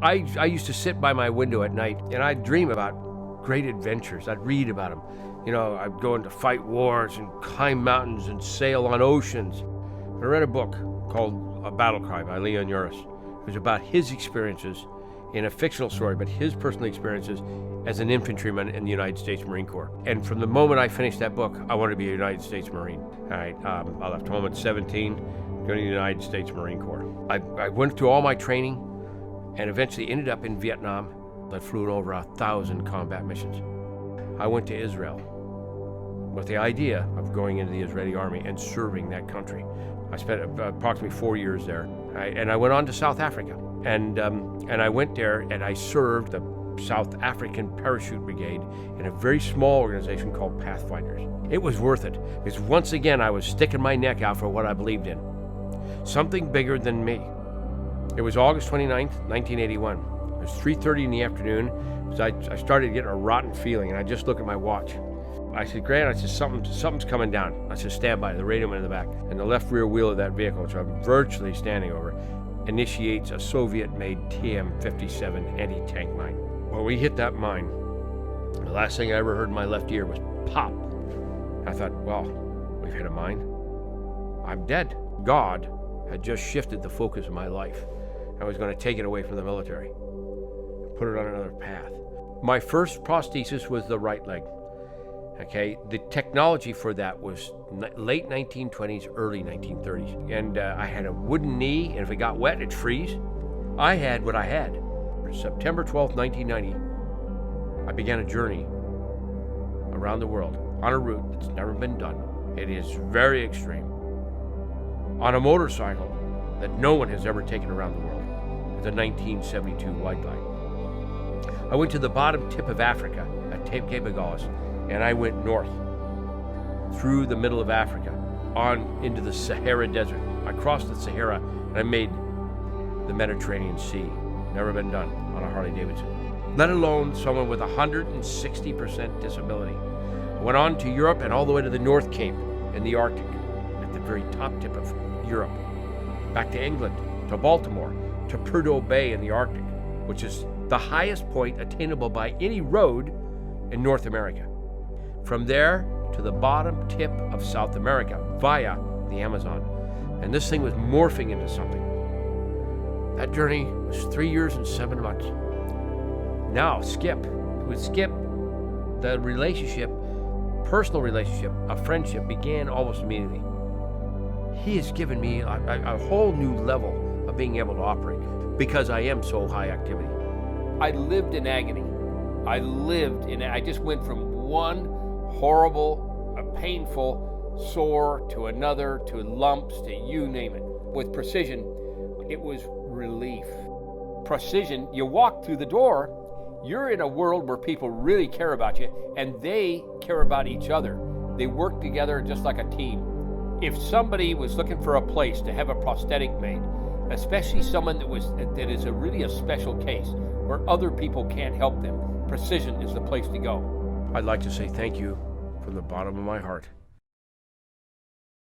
I used to sit by my window at night and I'd dream about great adventures. I'd read about them. You know, I'd go in to fight wars and climb mountains and sail on oceans. I read a book called A Battle Cry by Leon Uris. It was about his experiences in a fictional story, but his personal experiences as an infantryman in the United States Marine Corps. And from the moment I finished that book, I wanted to be a United States Marine. All right, I left home at 17, going to the United States Marine Corps. I went through all my training and eventually ended up in Vietnam. I flew in over 1,000 combat missions. I went to Israel with the idea of going into the Israeli army and serving that country. I spent approximately 4 years there. And I went on to South Africa. And I went there and I served the South African Parachute Brigade in a very small organization called Pathfinders. It was worth it, because once again I was sticking my neck out for what I believed in. Something bigger than me. It was August 29th, 1981. It was 3:30 in the afternoon. I started getting a rotten feeling, and I just looked at my watch. I said, Grant, I said, something's coming down. I said, stand by. The radio went in the back. And the left rear wheel of that vehicle, which I'm virtually standing over, initiates a Soviet-made TM-57 anti-tank mine. When we hit that mine, the last thing I ever heard in my left ear was pop. I thought, well, we've hit a mine. I'm dead. God had just shifted the focus of my life. I was going to take it away from the military, put it on another path. My first prosthesis was the right leg. Okay, the technology for that was late 1920s, early 1930s. And I had a wooden knee, and if it got wet, it'd freeze. I had what I had. September 12th, 1990, I began a journey around the world on a route that's never been done. It is very extreme. On a motorcycle that no one has ever taken around the world. It's a 1972 white line. I went to the bottom tip of Africa at Cape Agulhas, and I went north through the middle of Africa on into the Sahara Desert. I crossed the Sahara and I made the Mediterranean Sea. Never been done on a Harley Davidson. Let alone someone with 160% disability. I went on to Europe and all the way to the North Cape in the Arctic, at the very top tip of Europe. Back to England, to Baltimore, to Prudhoe Bay in the Arctic, which is the highest point attainable by any road in North America. From there to the bottom tip of South America via the Amazon. And this thing was morphing into something. That journey was 3 years and 7 months. Now, Skip, with Skip, the relationship, personal relationship, a friendship began almost immediately. He has given me a whole new level of being able to operate because I am so high activity. I lived in agony. I just went from one horrible, painful sore to another, to lumps, to you name it. With Precision, it was relief. Precision, you walk through the door, you're in a world where people really care about you, and they care about each other. They work together just like a team. If somebody was looking for a place to have a prosthetic made, especially someone that is really a special case, where other people can't help them, Precision is the place to go. I'd like to say thank you from the bottom of my heart.